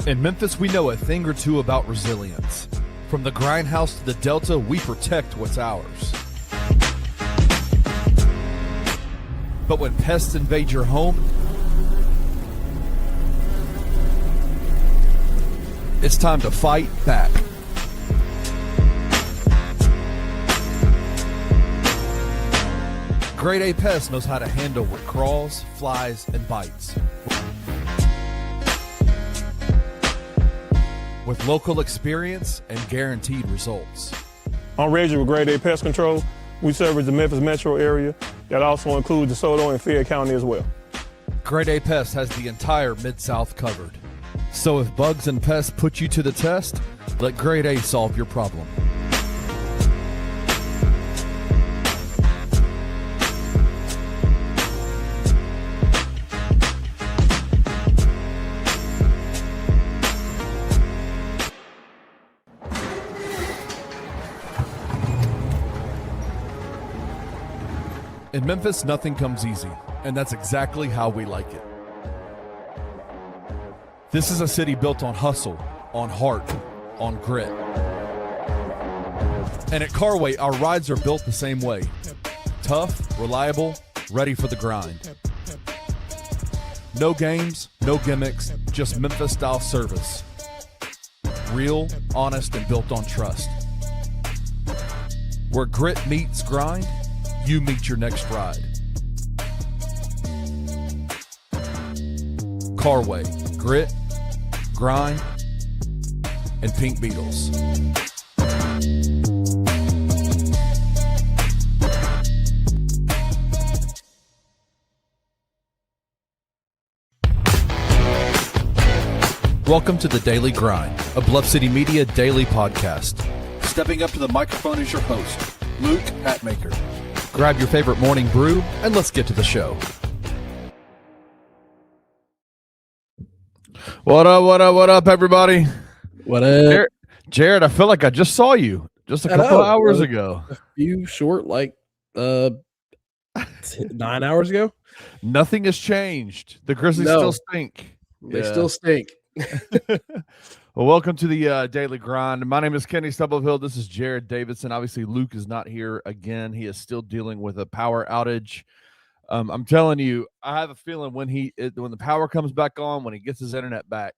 In Memphis, we know a thing or two about resilience. From the grindhouse to the Delta, we protect what's ours. But when pests invade your home, it's time to fight back. Grade A Pest knows how to handle what crawls, flies, and bites. With local experience and guaranteed results. I'm Reggie with Grade A Pest Control. We service the Memphis metro area. That also includes DeSoto and Fayette County as well. Grade A Pest has the entire Mid-South covered. So if bugs and pests put you to the test, let Grade A solve your problem. In Memphis, nothing comes easy, and that's exactly how we like it. This is a city built on hustle, on heart, on grit. And at Carway, our rides are built the same way. Tough, reliable, ready for the grind. No games, no gimmicks, just Memphis-style service. Real, honest, and built on trust. Where grit meets grind, you meet your next ride. Carway, grit, grind, and pink beetles. Welcome to the Daily Grind, a Bluff City Media daily podcast. Stepping up to the microphone is your host, Luke Hatmaker. Grab your favorite morning brew, and let's get to the show. What up, everybody? What up? Jared, I feel like I just saw you just a couple hours ago. A few short, 9 hours ago. Nothing has changed. The Grizzlies still stink. They still stink. Well, welcome to the Daily Grind. My name is Kenny Stubblehill. This is Jared Davidson. Obviously, Luke is not here again. He is still dealing with a power outage. I'm telling you, I have a feeling when the power comes back on, when he gets his internet back,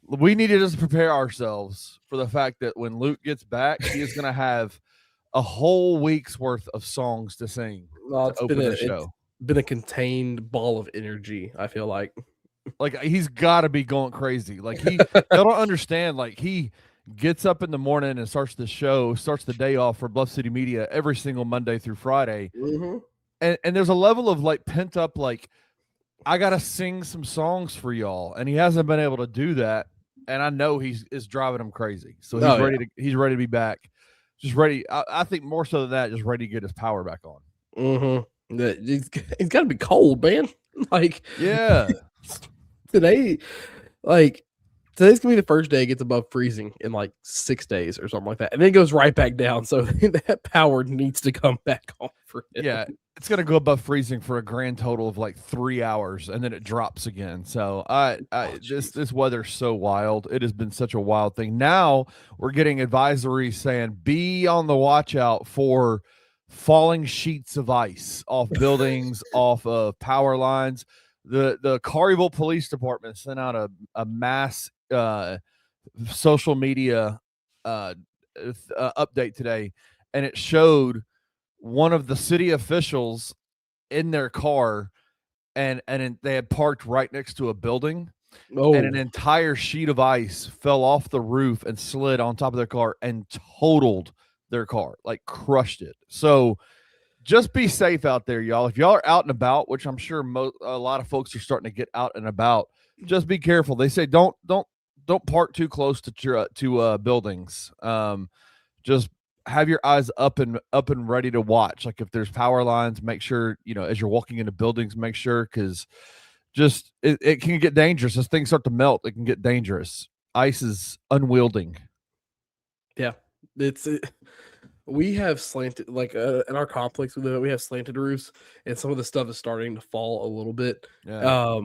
we need to just prepare ourselves for the fact that when Luke gets back, he is going to have a whole week's worth of songs to sing to open the show. It's been a contained ball of energy, I feel like. Like, he's got to be going crazy. Like, I don't understand. Like, he gets up in the morning and starts the day off for Bluff City Media every single Monday through Friday. Mm-hmm. And there's a level of, pent up, I got to sing some songs for y'all. And he hasn't been able to do that. And I know it's driving him crazy. So he's ready to be back. Just ready. I think more so than that, just ready to get his power back on. Mm-hmm. It's got to be cold, man. Yeah. Today's gonna be the first day it gets above freezing in 6 days or something like that, and then it goes right back down. So that power needs to come back on for him. Yeah, it's gonna go above freezing for a grand total of 3 hours, and then it drops again. So this weather's so wild. It has been such a wild thing. Now we're getting advisories saying be on the watch out for falling sheets of ice off buildings, off of power lines. The Collierville Police Department sent out a mass social media update today, and it showed one of the city officials in their car, and they had parked right next to a building, and an entire sheet of ice fell off the roof and slid on top of their car and totaled their car, crushed it. So just be safe out there, y'all. If y'all are out and about, which I'm sure a lot of folks are starting to get out and about, just be careful. They say don't park too close to buildings. Just have your eyes up and ready to watch. If there's power lines, make sure as you're walking into buildings, make sure, because just it can get dangerous as things start to melt. It can get dangerous. Ice is unwielding. Yeah, we have slanted, in our complex, we have slanted roofs, and some of the stuff is starting to fall a little bit. Yeah.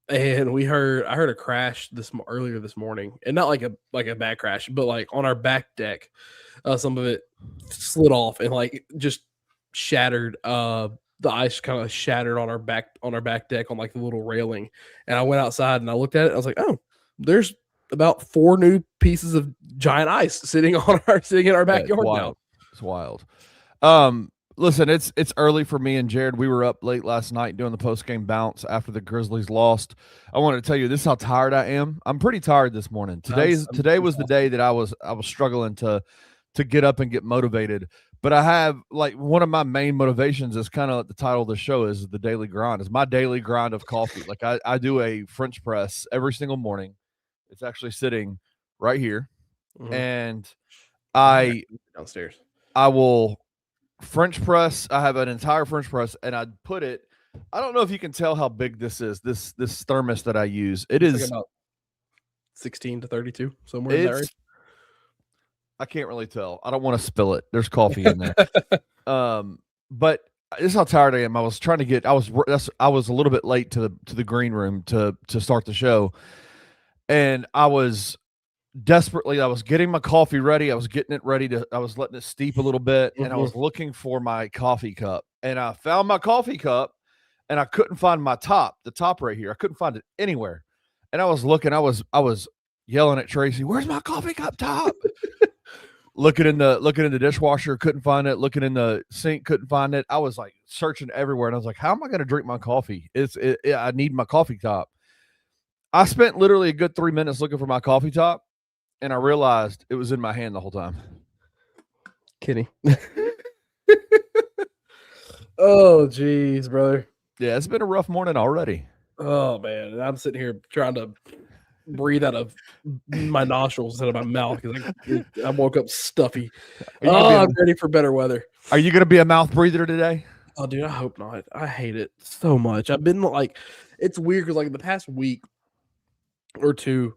and I heard a crash earlier this morning, and not like a bad crash, but like on our back deck, some of it slid off and like just shattered. The ice kind of shattered on our back deck on like the little railing, and I went outside and I looked at it. And I was like, oh, there's about 4 new pieces of giant ice sitting in our backyard now. It's wild. Listen, it's early for me and Jared. We were up late last night doing the post-game bounce after the Grizzlies lost. I wanted to tell you this is how tired I am. I'm pretty tired this morning. Today was the day that I was struggling to get up and get motivated. But I have like one of my main motivations is kind of the title of the show is the daily grind. Is my daily grind of coffee. Like I do a French press every single morning. It's actually sitting right here. Mm-hmm. And downstairs. I will French press. I have an entire French press, and I put it. I don't know if you can tell how big this is. This thermos that I use. It's is like about 16 to 32 somewhere in there. I can't really tell. I don't want to spill it. There's coffee in there. But this is how tired I am. I was trying to get. I was a little bit late to the green room to start the show, and I was desperately. I was getting my coffee ready. I was getting it ready I was letting it steep a little bit, and I was looking for my coffee cup, and I found my coffee cup, and I couldn't find my top. The top right here. I couldn't find it anywhere, and I was looking. I was yelling at Tracy, "Where's my coffee cup top?" Looking in the dishwasher, couldn't find it. Looking in the sink, couldn't find it. I was like searching everywhere, and I was like, "How am I going to drink my coffee? I need my coffee top." I spent literally a good 3 minutes looking for my coffee top, and I realized it was in my hand the whole time. Kenny. Oh, geez, brother. Yeah, it's been a rough morning already. Oh man, and I'm sitting here trying to breathe out of my nostrils instead of my mouth because I woke up stuffy. I'm ready for better weather. Are you going to be a mouth breather today? Oh, dude, I hope not. I hate it so much. I've been like, it's weird because like the past week or two,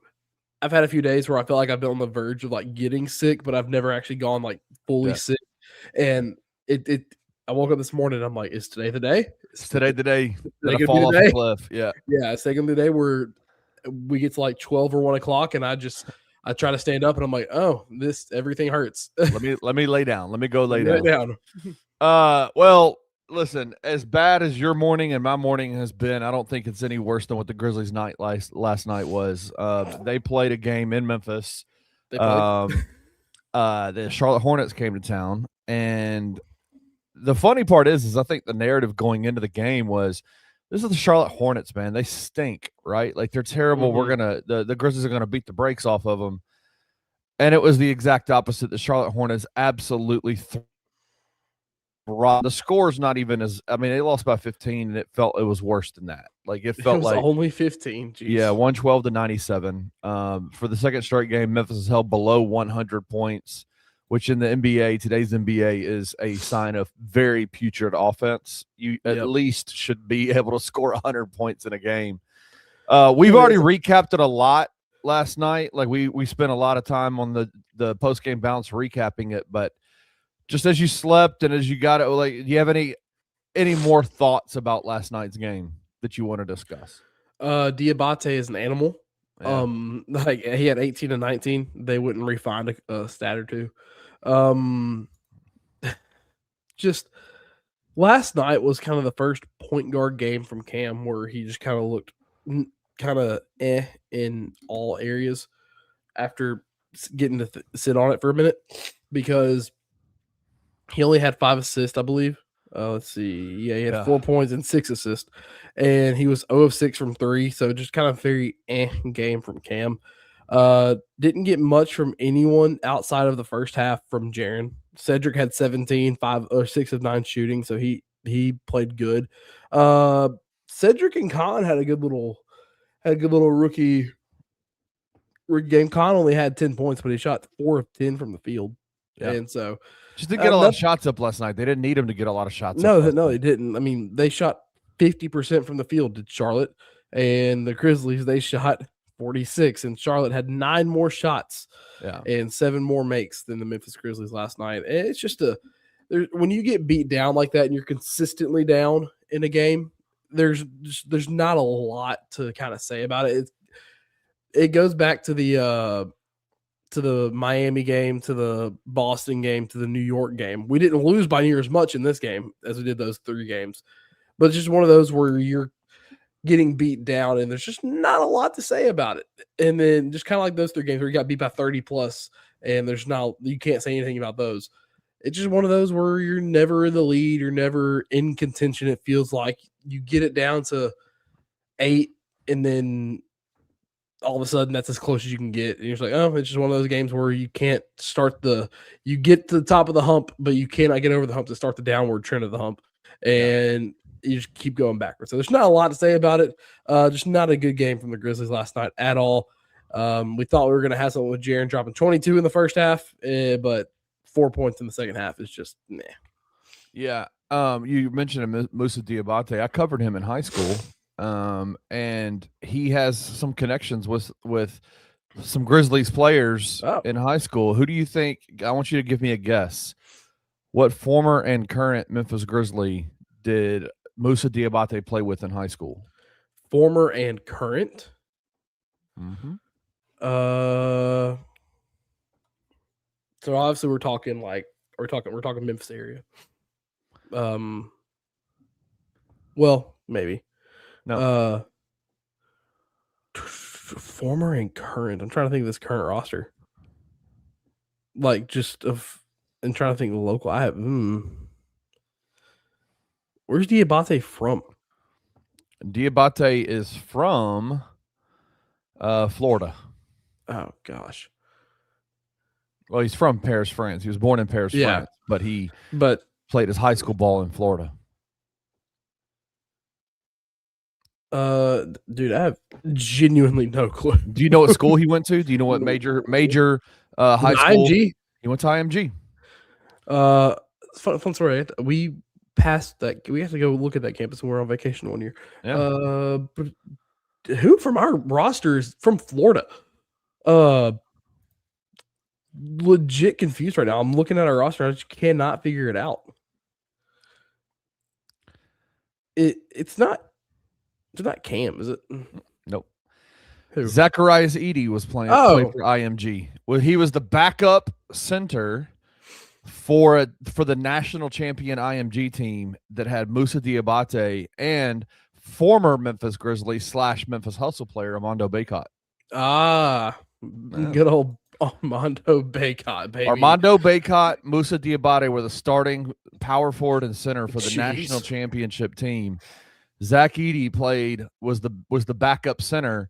I've had a few days where I feel like I've been on the verge of like getting sick, but I've never actually gone like fully sick. And I woke up this morning and I'm like, is today the day? Is today the day that I fall off a cliff? Yeah. Yeah. It's taking the day where we get to like 12 or 1 o'clock and I try to stand up and I'm like, oh, everything hurts. let me lay down. Let me go lay down. Well, listen, as bad as your morning and my morning has been, I don't think it's any worse than what the Grizzlies night last night was. They played a game in Memphis. The Charlotte Hornets came to town, and the funny part is I think the narrative going into the game was, this is the Charlotte Hornets, man. They stink, right? Like they're terrible. Mm-hmm. The Grizzlies are gonna beat the brakes off of them, and it was the exact opposite. The Charlotte Hornets absolutely the score's not even as. I mean, they lost by 15, and it was worse than that. Like it was like only 15. Jeez. Yeah, 112-97. For the second straight game, Memphis is held below 100 points, which in the NBA, today's NBA, is a sign of very putrid offense. You at least should be able to score 100 points in a game. We've already recapped it a lot last night. Like we spent a lot of time on the post-game bounce recapping it, but just as you slept and as you got it, like, do you have any more thoughts about last night's game that you want to discuss? Diabate is an animal. Yeah. Like he had 18 and 19. They wouldn't refine a stat or two. Just last night was kind of the first point guard game from Cam where he just kind of looked kind of in all areas after getting to sit on it for a minute, because he only had 5 assists, I believe. Let's see. Yeah, he had 4 points and 6 assists, and he was 0 of 6 from 3. So just kind of very game from Cam. Didn't get much from anyone outside of the first half from Jaren. Cedric had 17, 5 or 6 of 9 shooting, so he played good. Cedric and Khan had a good little rookie game. Khan only had 10 points, but he shot 4 of 10 from the field. Yeah. And so just didn't get a lot of shots up last night. They didn't need him to get a lot of shots up. No, they didn't. I mean, they shot 50% from the field, did Charlotte, and the Grizzlies, they shot 46, and Charlotte had 9 more shots and 7 more makes than the Memphis Grizzlies last night. And it's just when you get beat down like that and you're consistently down in a game, there's not a lot to kind of say about it. It goes back to the Miami game, to the Boston game, to the New York game. We didn't lose by near as much in this game as we did those 3 games, but it's just one of those where you're getting beat down and there's just not a lot to say about it. And then just kind of like those 3 games where you got beat by 30 plus and you can't say anything about those. It's just one of those where you're never in the lead, you're never in contention. It feels like you get it down to 8 and then all of a sudden that's as close as you can get. And you're just like, oh, it's just one of those games where you can't you get to the top of the hump, but you cannot get over the hump to start the downward trend of the hump. And you just keep going backwards. So there's not a lot to say about it. Just not a good game from the Grizzlies last night at all. We thought we were going to have something with Jaren dropping 22 in the first half, but 4 points in the second half is just meh. Yeah. You mentioned Moussa Diabate. I covered him in high school. And he has some connections with some Grizzlies players in high school. Who do you think? I want you to give me a guess. What former and current Memphis Grizzly did Moussa Diabate play with in high school? Former and current? Mm-hmm. So obviously we're talking Memphis area. Well, maybe. No. Former and current. I'm trying to think of this current roster. Like I'm trying to think of the local. I have. Where's Diabate from? Diabate is from Florida. Oh gosh. Well, he's from Paris, France. He was born in Paris, France, but he played his high school ball in Florida. Dude, I have genuinely no clue. Do you know what school he went to? Do you know what major high school? IMG? He went to IMG. Fun story. We passed that. We have to go look at that campus when we were on vacation one year. Yeah. But who from our roster is from Florida? Legit confused right now. I'm looking at our roster. I just cannot figure it out. It's not Cam, is it? Nope. Who? Zacharias Edey was playing for IMG. Well, he was the backup center for the national champion IMG team that had Moussa Diabate and former Memphis Grizzlies / Memphis Hustle player Armando Bacot. Good old Armando Bacot, baby. Armando Bacot, Moussa Diabate were the starting power forward and center for the national championship team. Zach Edey was the backup center,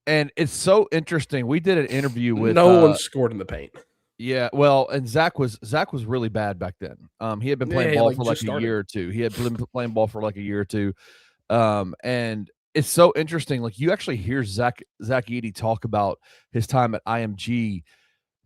and it's so interesting. We did an interview with no one scored in the paint. Yeah, well, and Zach was really bad back then. He had been playing ball for like a year or two. He had been playing ball for like a year or two, and it's so interesting. Like you actually hear Zach Edey talk about his time at IMG,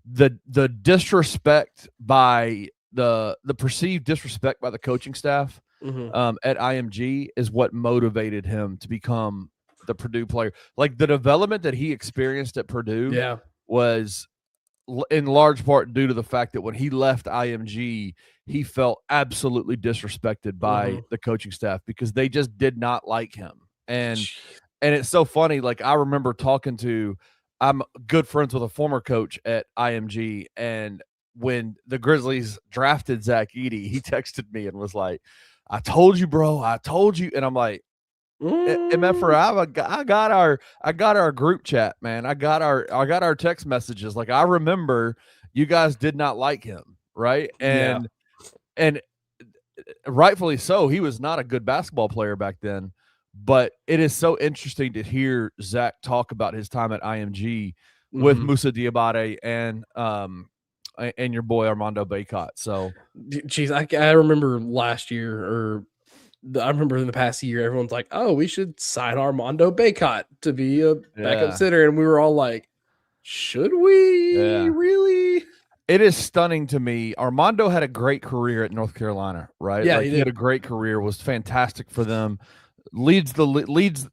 the disrespect by the perceived disrespect by the coaching staff. At IMG is what motivated him to become the Purdue player. Like the development that he experienced at Purdue was in large part due to the fact that when he left IMG, he felt absolutely disrespected by the coaching staff because they just did not like him. And it's so funny. Like I remember I'm good friends with a former coach at IMG, and when the Grizzlies drafted Zach Edey, he texted me and was like, I told you, bro. I told you. And I'm like, I got our group chat, man. I got our text messages. Like I remember you guys did not like him, right? And rightfully so. He was not a good basketball player back then. But it is so interesting to hear Zach talk about his time at IMG with Moussa Diabate and your boy Armando Bacot. So, geez, I remember last year, I remember in the past year, everyone's like, "Oh, we should sign Armando Bacot to be a backup center," and we were all like, "Should we really?" It is stunning to me. Armando had a great career at North Carolina, right? Yeah, he had a great career. Was fantastic for them. Leads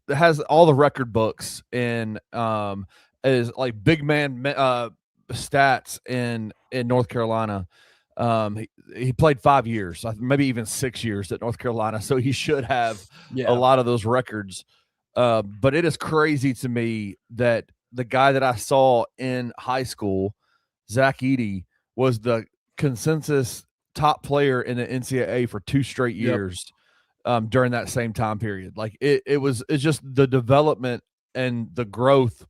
has all the record books in as like big man stats in North Carolina. He played 5 years, maybe even 6 years at North Carolina, so he should have Yeah. a lot of those records. But it is crazy to me that the guy that I saw in high school, Zach Edey, was the consensus top player in the NCAA for 2 straight years during that same time period. Like it's just the development and the growth,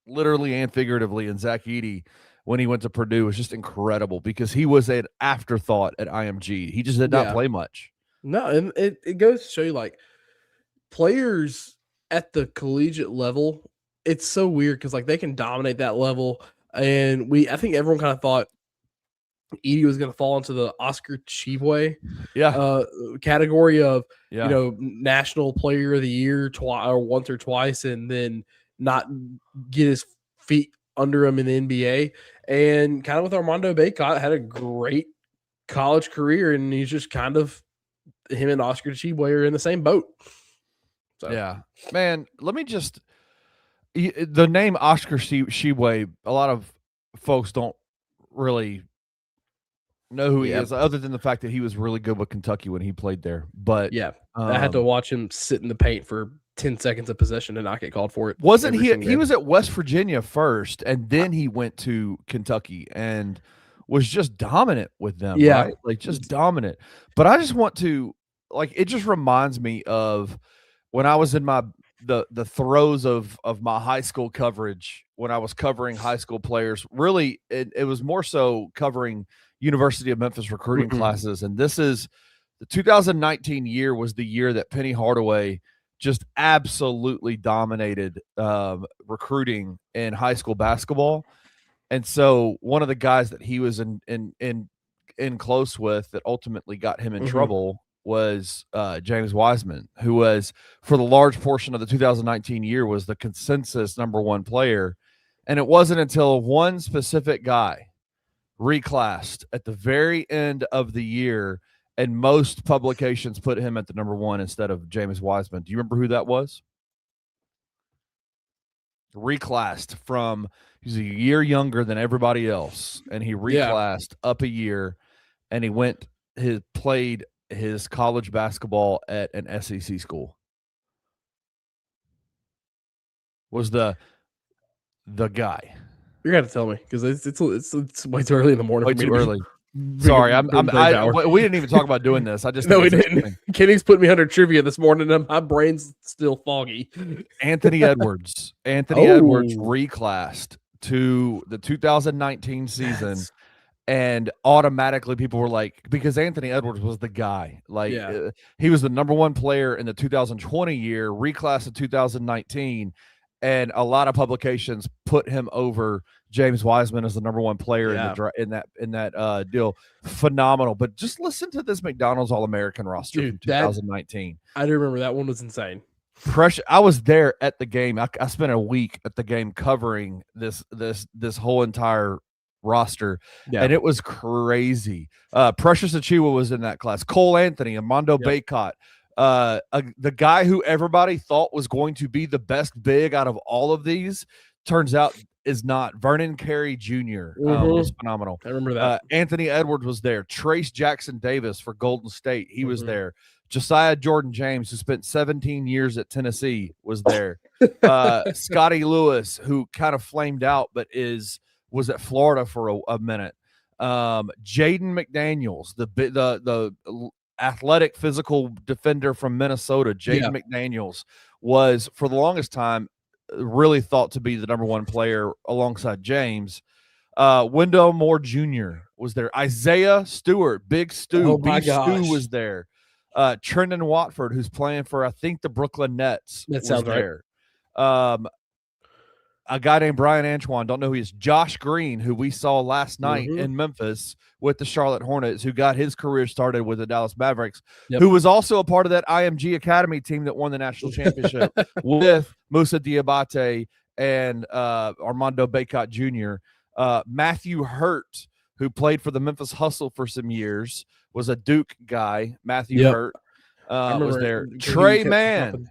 literally and figuratively, in Zach Edey when he went to Purdue was just incredible because he was an afterthought at IMG. He just did not play much. No, and it goes to show you, like, players at the collegiate level, it's so weird because, like, they can dominate that level. And I think everyone kind of thought Edey was going to fall into the Oscar Tshiebwe category of, National Player of the Year once or twice, and then not get his feet under him in the NBA. And kind of with Armando Bacot, had a great college career, and he's just kind of, him and Oscar Tshiebwe are in the same boat. So. Yeah, man, let me just, the name Oscar Tshiebwe, a lot of folks don't really know who he is, other than the fact that he was really good with Kentucky when he played there. But I had to watch him sit in the paint for 10 seconds of possession and not get called for it. Wasn't he was at West Virginia first, and then he went to Kentucky and was just dominant with them, right? Like, just dominant. But I just want to, like, it just reminds me of when I was in the throes of my high school coverage, when I was covering high school players. Really, it was more so covering University of Memphis recruiting classes. And this is the 2019 year was the year that Penny Hardaway just absolutely dominated recruiting in high school basketball. And so one of the guys that he was in close with that ultimately got him in trouble was James Wiseman, who was, for the large portion of the 2019 year, was the consensus #1 player. And it wasn't until one specific guy reclassed at the very end of the year, and most publications put him at the #1 instead of James Wiseman. Do you remember who that was? Reclassed from, he's a year younger than everybody else, and he reclassed up a year, and he played his college basketball at an SEC school. Was the guy. You're gonna have to tell me, because it's way too early in the morning. Way too early. Sorry, we didn't even talk about doing this. I just no, we didn't. Kenny's put me under trivia this morning, and my brain's still foggy. Anthony Edwards. Edwards reclassed to the 2019 season. And automatically people were like, because Anthony Edwards was the guy, like he was the #1 player in the 2020 year, reclass of 2019. And a lot of publications put him over James Wiseman as the #1 player in that deal. Phenomenal. But just listen to this McDonald's All-American roster from 2019. I do remember that one was insane. I was there at the game. I spent a week at the game covering this whole entire roster, and it was crazy. Precious Achiuwa was in that class. Cole Anthony, Armando Bacot, the guy who everybody thought was going to be the best big out of all of these, turns out is not. Vernon Carey Jr. Was phenomenal. I remember that. Anthony Edwards was there. Trace Jackson Davis for Golden State, he was there. Josiah Jordan James, who spent 17 years at Tennessee, was there. Scotty Lewis, who kind of flamed out but was at Florida for a minute. Jaden McDaniels, the athletic physical defender from Minnesota, Jaden McDaniels, was for the longest time really thought to be the #1 player alongside James. Wendell Moore Jr. was there. Isaiah Stewart, Big Stu, Stu was there. Trendon Watford, who's playing for, I think, the Brooklyn Nets. That sounds there. Right. A guy named Brian Antoine, don't know who he is. Josh Green, who we saw last night in Memphis with the Charlotte Hornets, who got his career started with the Dallas Mavericks, who was also a part of that IMG Academy team that won the national championship with Moussa Diabate and Armando Bacot Jr. Matthew Hurt, who played for the Memphis Hustle for some years, was a Duke guy. Matthew Hurt was there. Trey Mann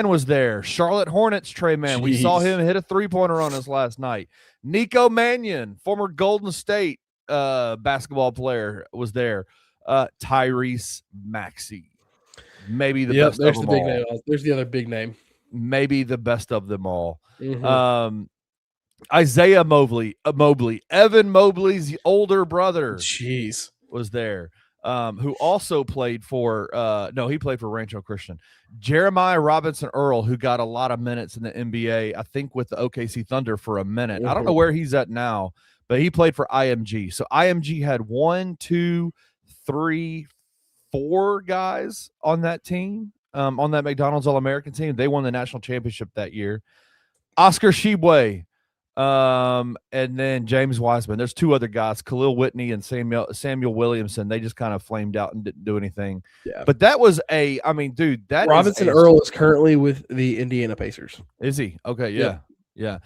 was there. Charlotte Hornets Trey Mann. We saw him hit a 3-pointer on us last night. Nico Mannion, former Golden State basketball player was there. Tyrese Maxey, maybe the Yep, best there's of the them big all. name. There's the other big name. Maybe the best of them all. Mm-hmm. Isaiah Mobley, Evan Mobley's older brother Jeez. was there, who also played for he played for Rancho Christian. Jeremiah Robinson Earl, who got a lot of minutes in the NBA, I think with the OKC Thunder for a minute. I don't know where he's at now, but he played for IMG. So IMG had 1, 2, 3, 4 guys on that team, on that McDonald's All-American team. They won the national championship that year. Oscar Shibwe, and then James Wiseman. There's 2 other guys, Khalil Whitney and Samuel Williamson. They just kind of flamed out and didn't do anything. Yeah. But that was dude, that Robinson Earl is currently with the Indiana Pacers. Is he? Okay, yeah. Yeah.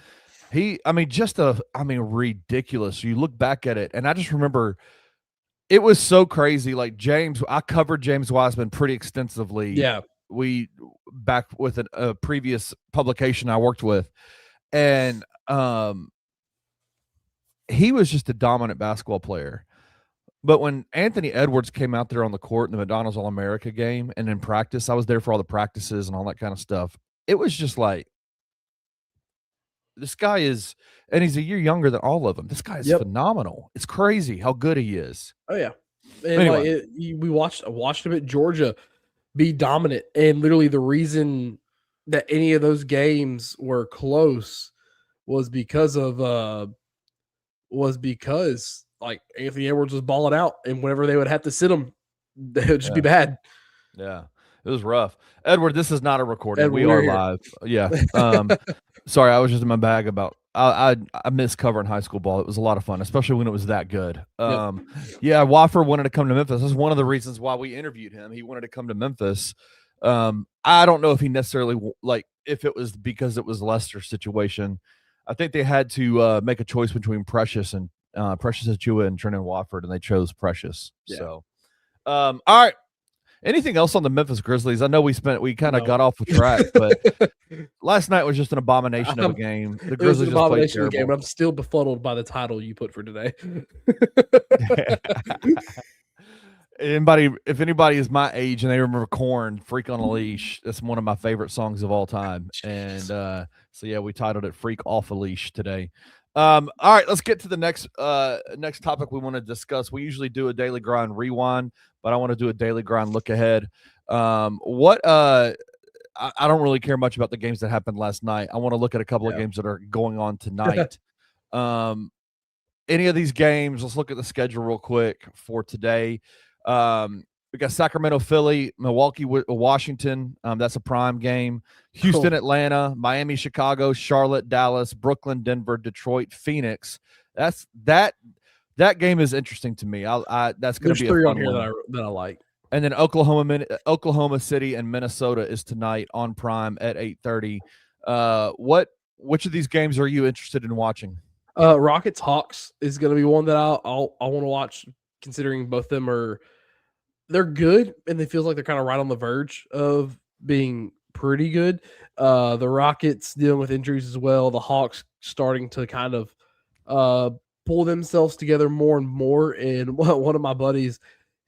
He, ridiculous. You look back at it, and I just remember it was so crazy. Like I covered James Wiseman pretty extensively. Yeah. We back with a previous publication I worked with, and he was just a dominant basketball player. But when Anthony Edwards came out there on the court in the McDonald's All-America game and in practice, I was there for all the practices and all that kind of stuff. It was just like, this guy is, and he's a year younger than all of them. This guy is phenomenal. It's crazy how good he is. Oh yeah. And anyway. We watched him at Georgia be dominant, and literally the reason that any of those games were close was because like Anthony Edwards was balling out, and whenever they would have to sit him, they would just be bad. Yeah, it was rough. Edward, this is not a recording. We are live. Yeah. Sorry, I was just in my bag about. I miss covering high school ball. It was a lot of fun, especially when it was that good. Yeah, Wofford wanted to come to Memphis. That's one of the reasons why we interviewed him. He wanted to come to Memphis. I don't know if he necessarily if it was because it was Lester's situation. I think they had to make a choice between Precious Achua and Trenton Wofford, and they chose Precious. Yeah. So, all right. Anything else on the Memphis Grizzlies? I know we kind of got off the track, but last night was just an abomination of a game. The Grizzlies just played terrible. Game, but I'm still befuddled by the title you put for today. If anybody is my age and they remember Korn, "Freak on a Leash," that's one of my favorite songs of all time. And so yeah, we titled it "Freak Off a Leash" today. All right, let's get to the next topic we want to discuss. We usually do a daily grind rewind, but I want to do a daily grind look ahead. I don't really care much about the games that happened last night. I want to look at a couple of games that are going on tonight. Any of these games, let's look at the schedule real quick for today. We got Sacramento, Philly, Milwaukee, Washington. That's a prime game. Houston, Atlanta, Miami, Chicago, Charlotte, Dallas, Brooklyn, Denver, Detroit, Phoenix. That game is interesting to me. That's going to be a fun here one that I like. And then Oklahoma City and Minnesota is tonight on Prime at 8:30. Which of these games are you interested in watching? Rockets Hawks is going to be one that I want to watch, considering both of them they're good, and they feel like they're kind of right on the verge of being pretty good. The Rockets dealing with injuries as well. The Hawks starting to kind of pull themselves together more and more. And one of my buddies,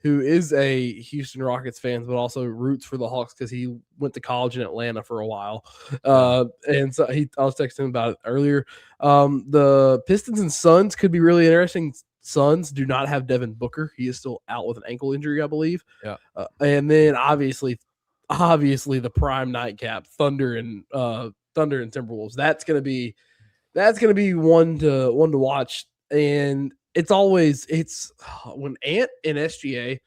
who is a Houston Rockets fan, but also roots for the Hawks because he went to college in Atlanta for a while. And so I was texting him about it earlier. The Pistons and Suns could be really interesting. Suns do not have Devin Booker. He is still out with an ankle injury, I believe. Yeah. And then obviously the prime nightcap, Thunder and Timberwolves. That's gonna be one to watch. And it's when Ant and SGA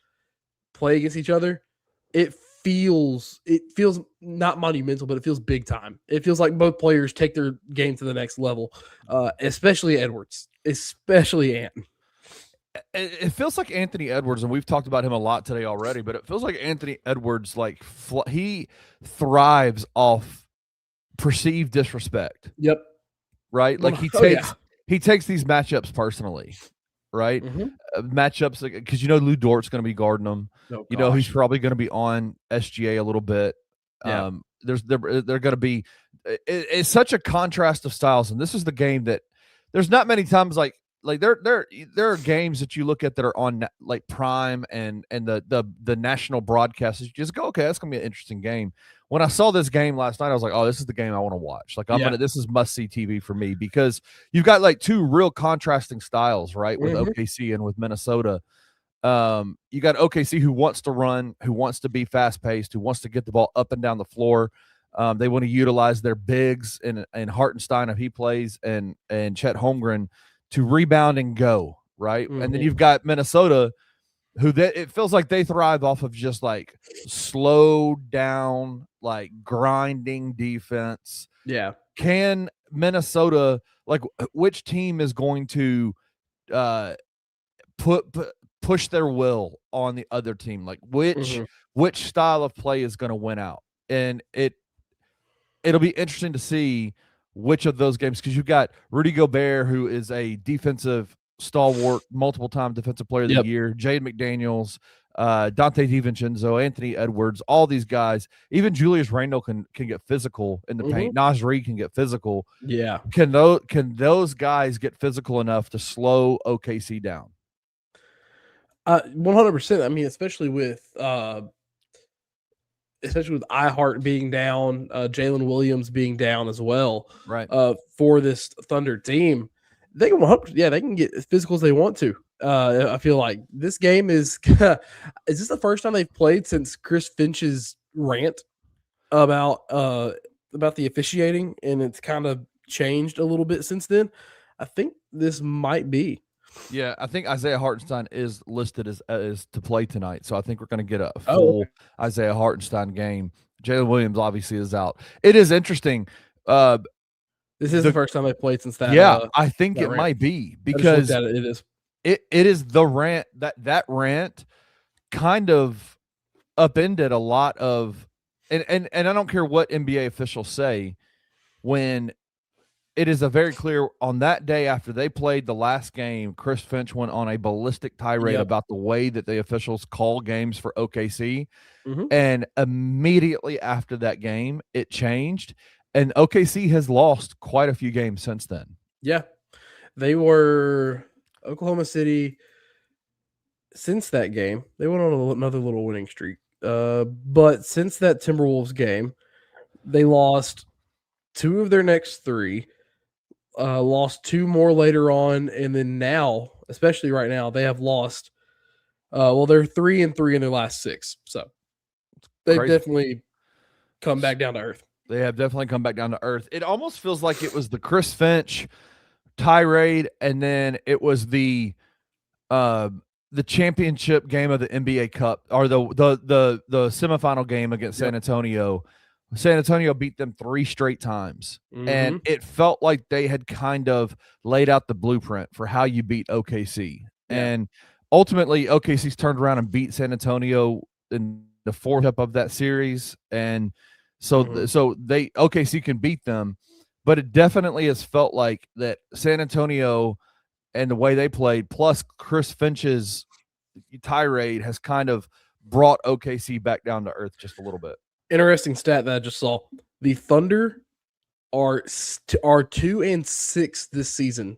play against each other, it feels not monumental, but it feels big time. It feels like both players take their game to the next level, especially Edwards, especially Ant. It feels like Anthony Edwards, and we've talked about him a lot today already, but it feels like Anthony Edwards, he thrives off perceived disrespect. Yep. Right? Like he takes these matchups personally, right? Mm-hmm. Matchups, because Lou Dort's going to be guarding him. Oh, he's probably going to be on SGA a little bit. Yeah. They're going to be – it's such a contrast of styles, and this is the game that there's not many times like like there are games that you look at that are on like Prime and the national broadcasters. You just go, okay, that's gonna be an interesting game. When I saw this game last night, I was like, oh, this is the game I want to watch. Like this is must see TV for me, because you've got like two real contrasting styles, right? With OKC and with Minnesota. You got OKC who wants to run, who wants to be fast paced, who wants to get the ball up and down the floor. They want to utilize their bigs and Hartenstein if he plays and Chet Holmgren to rebound and go, right? And then you've got Minnesota who it feels like they thrive off of just like slow down, like grinding defense. Yeah. Can Minnesota, like, which team is going to push their will on the other team? Like which style of play is going to win out? And it'll be interesting to see which of those games, because you've got Rudy Gobert, who is a defensive stalwart, multiple-time defensive player of the year, Jaden McDaniels, Dante DiVincenzo, Anthony Edwards, all these guys. Even Julius Randle can get physical in the paint. Naz Reid can get physical. Yeah. Can those guys get physical enough to slow OKC down? 100%. I mean, especially with iHeart being down, Jalen Williams being down as well, right? For this Thunder team, they can get as physical as they want to. I feel like this game is this the first time they've played since Chris Finch's rant about the officiating, and it's kind of changed a little bit since then. I think this might be. Yeah, I think Isaiah Hartenstein is listed as to play tonight, so I think we're going to get a full Isaiah Hartenstein game. Jalen Williams obviously is out. It is interesting. This is the first time they played since that. Yeah, I think it might be, because it is. It is the rant that rant kind of upended a lot of, and I don't care what NBA officials say, when it is a very clear, on that day after they played the last game, Chris Finch went on a ballistic tirade about the way that the officials call games for OKC. And immediately after that game, it changed. And OKC has lost quite a few games since then. Yeah. They were Oklahoma City. Since that game, they went on another little winning streak. But since that Timberwolves game, they lost 2 of their next 3. Lost 2 more later on, and then now, especially right now, they have lost. They're 3-3 in their last 6, so they've definitely come back down to earth. They have definitely come back down to earth. It almost feels like it was the Chris Finch tirade, and then it was the championship game of the NBA Cup, or the semifinal game against San Antonio. San Antonio beat them 3 straight times, and it felt like they had kind of laid out the blueprint for how you beat OKC. And ultimately, OKC's turned around and beat San Antonio in the 4th step of that series, and so OKC can beat them. But it definitely has felt like that San Antonio and the way they played, plus Chris Finch's tirade, has kind of brought OKC back down to earth just a little bit. Interesting stat that I just saw: the Thunder are 2-6 this season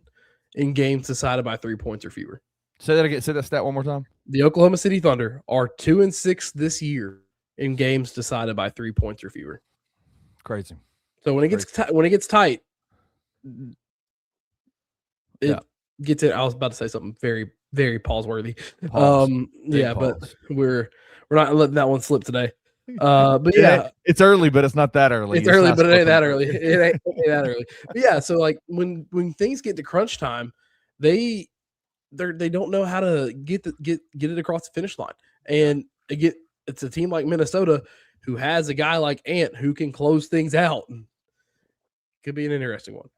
in games decided by 3 points or fewer. Say that again. Say that stat one more time. The Oklahoma City Thunder are 2-6 this year in games decided by 3 points or fewer. Crazy. So when it gets tight, it gets it. I was about to say something very, very pause-worthy. But we're not letting that one slip today. But it's early, but it's not that early. It's early, but it ain't that early. It ain't that early. But yeah, so like when things get to crunch time, they don't know how to get it across the finish line. And it's a team like Minnesota who has a guy like Ant who can close things out. Could be an interesting one.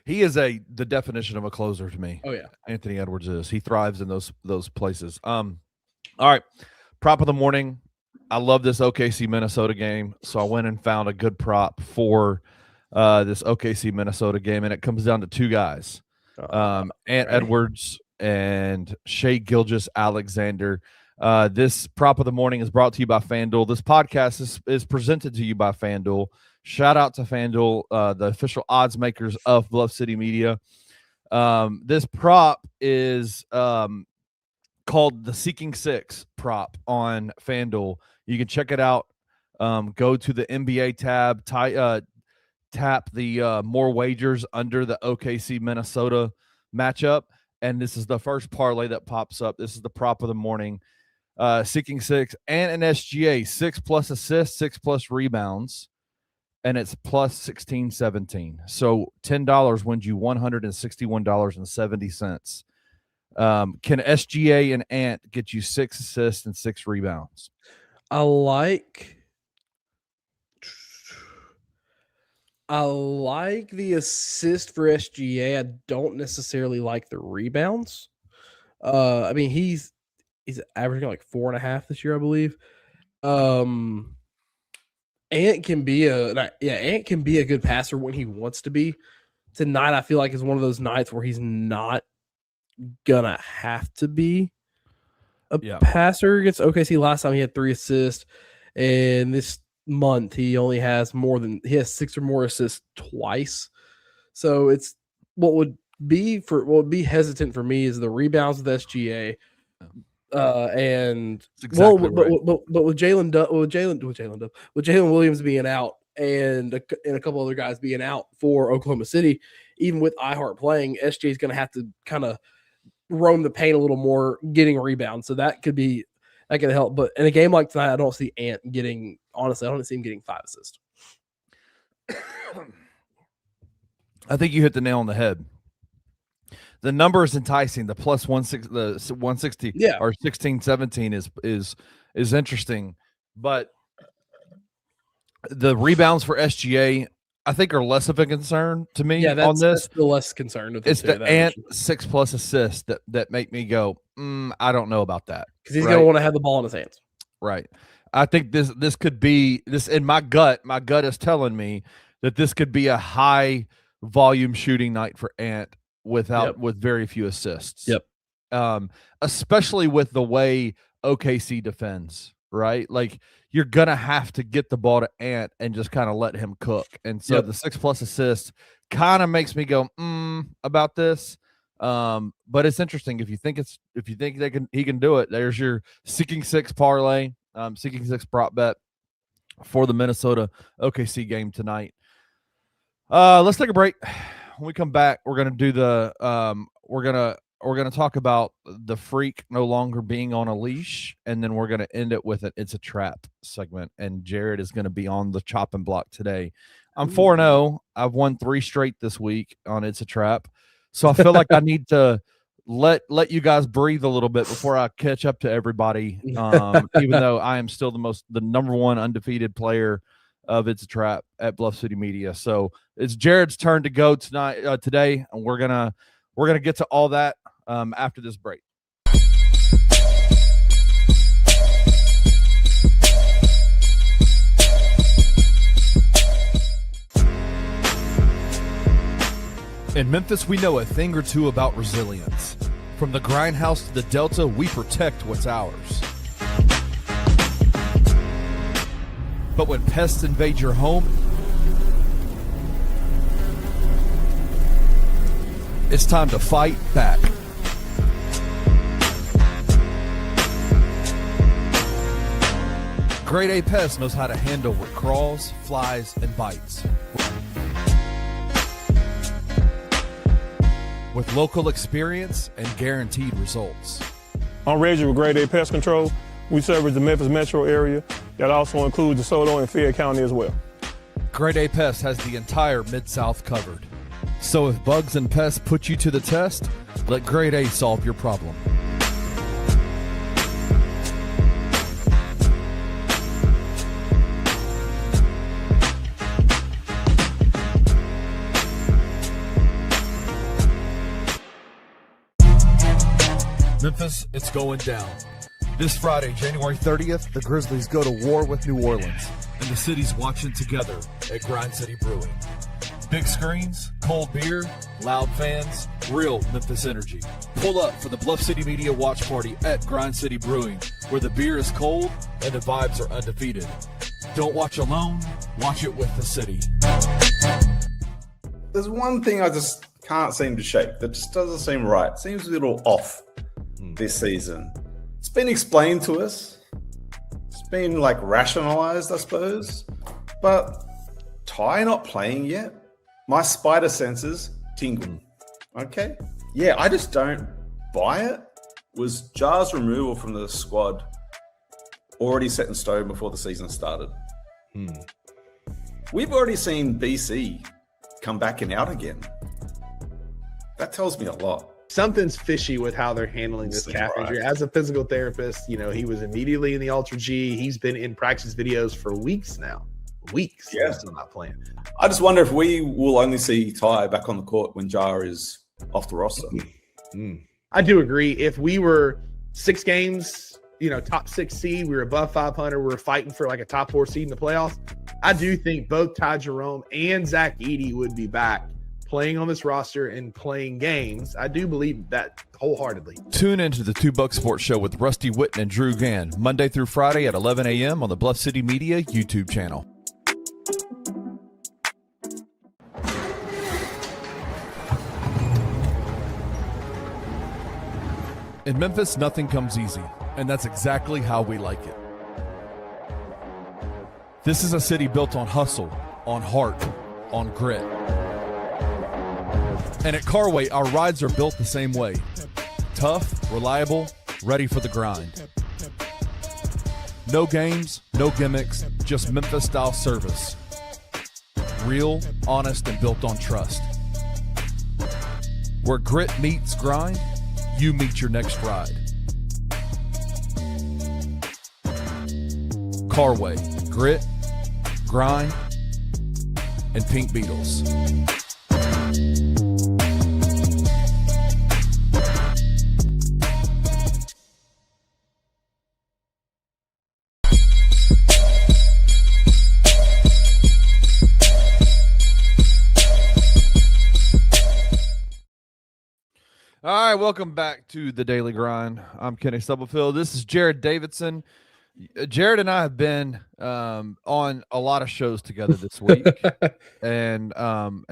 He is the definition of a closer to me. Oh yeah, Anthony Edwards is. He thrives in those places. All right, prop of the morning. I love this OKC Minnesota game, so I went and found a good prop for this OKC Minnesota game, and it comes down to 2 guys, Ant Edwards and Shai Gilgeous-Alexander. This prop of the morning is brought to you by FanDuel. This podcast is presented to you by FanDuel. Shout out to FanDuel, the official odds makers of Bluff City Media. This prop is called the Seeking Six prop on FanDuel. You can check it out. Go to the NBA tab, tap the more wagers under the OKC Minnesota matchup, and this is the first parlay that pops up. This is the prop of the morning. Seeking Six and an SGA, 6+ assists, 6+ rebounds, and it's plus 16-17. So $10 wins you $161.70. Can SGA and Ant get you 6 assists and 6 rebounds? I like the assist for SGA. I don't necessarily like the rebounds. I mean, he's averaging like 4.5 this year, I believe. Ant can be a good passer when he wants to be. Tonight, I feel like is one of those nights where he's not gonna have to be a passer against OKC. Last time he had 3 assists, and this month he only has 6 or more assists twice. So it's what would be hesitant for me is the rebounds with SGA. And exactly but with Jalen Williams being out and a couple other guys being out for Oklahoma City, even with iHeart playing, SGA is going to have to kind of roam the paint a little more, getting rebounds. So that could help. But in a game like tonight, I don't see Ant getting. Honestly, I don't see him getting 5 assists. I think you hit the nail on the head. The number is enticing. The plus 160 or 16-17 is interesting, but the rebounds for SGA I think are less of a concern to me. Yeah, on this. That's the less concern. It's the Ant 6+ assists that make me go, I don't know about that, because he's going to want to have the ball in his hands. Right. I think this could be this in my gut. My gut is telling me that this could be a high volume shooting night for Ant with very few assists. Yep. Especially with the way OKC defends, right? Like you're gonna have to get the ball to Ant and just kind of let him cook. And so the 6+ assists kind of makes me go about this. But it's interesting if you think he can do it. There's your Seeking Six parlay, Seeking Six prop bet for the Minnesota OKC game tonight. Let's take a break. When we come back, we're gonna do we're gonna talk about the freak no longer being on a leash, and then we're gonna end it with It's a Trap segment. And Jared is gonna be on the chopping block today. I'm 4-0. I've won 3 straight this week on It's a Trap, so I feel like I need to let you guys breathe a little bit before I catch up to everybody. Even though I am still the number 1 undefeated player of It's a Trap at Bluff City Media. So it's Jared's turn to go today, and we're gonna get to all that after this break. In Memphis, we know a thing or two about resilience. From the grindhouse to the Delta, we protect what's ours. But when pests invade your home, it's time to fight back. Grade A Pest knows how to handle what crawls, flies, and bites. With local experience and guaranteed results. I'm Reggie with Grade A Pest Control. We service the Memphis metro area. That also includes DeSoto and Fayette County as well. Grade A Pest has the entire Mid-South covered. So if bugs and pests put you to the test, let Grade A solve your problem. Memphis, it's going down. This Friday, January 30th, the Grizzlies go to war with New Orleans, and the city's watching together at Grind City Brewing. Big screens, cold beer, loud fans, real Memphis energy. Pull up for the Bluff City Media watch party at Grind City Brewing, where the beer is cold and the vibes are undefeated. Don't watch alone, watch it with the city. There's one thing I just Can't seem to shake. That just doesn't seem right. Seems a little off this season. It's been explained to us. It's been like rationalized, I suppose. But Ty not playing yet? My spider senses tingle. Okay? Yeah, I just don't buy it. Was Jar's removal from the squad already set in stone before the season started? We've already seen BC come back and out again. That tells me a lot. Something's fishy with how they're handling this calf injury. As a physical therapist, he was immediately in the Ultra G. He's been in practice videos for weeks now. Weeks. Yeah. Still not playing. I just wonder if we will only see Ty back on the court when Jar is off the roster. I do agree. If we were 6 games, top 6 seed, we were above 500, we were fighting for like a top 4 seed in the playoffs, I do think both Ty Jerome and Zach Edey would be back playing on this roster and playing games. I do believe that wholeheartedly. Tune into the 2 Buck Sports Show with Rusty Witten and Drew Gann, Monday through Friday at 11 a.m. on the Bluff City Media YouTube channel. In Memphis, nothing comes easy, and that's exactly how we like it. This is a city built on hustle, on heart, on grit. And at Carway, our rides are built the same way. Tough, reliable, ready for the grind. No games, no gimmicks, just Memphis-style service. Real, honest, and built on trust. Where grit meets grind, you meet your next ride. Carway, grit, grind, and Pink Beetles. All right, welcome back to the Daily Grind. I'm Kenny Stubblefield. This is Jared Davidson. Jared and I have been on a lot of shows together this week, and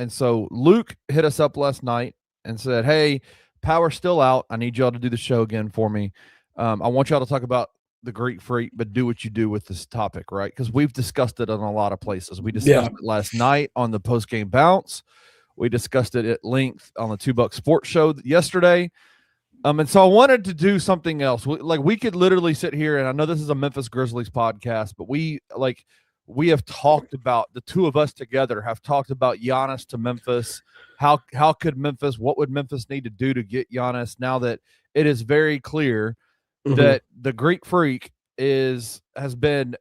so Luke hit us up last night and said, "Hey, Power's still out. I need y'all to do the show again for me. I want y'all to talk about the Greek Freak, but do what you do with this topic, right? Because we've discussed it in a lot of places. We discussed it last night on the post game bounce. We discussed it at length on the 2 Buck Sports Show yesterday. And so I wanted to do something else. We could literally sit here, and I know this is a Memphis Grizzlies podcast, but we have talked about, the two of us together have talked about Giannis to Memphis. How could Memphis, what would Memphis need to do to get Giannis now that it is very clear that the Greek Freak has been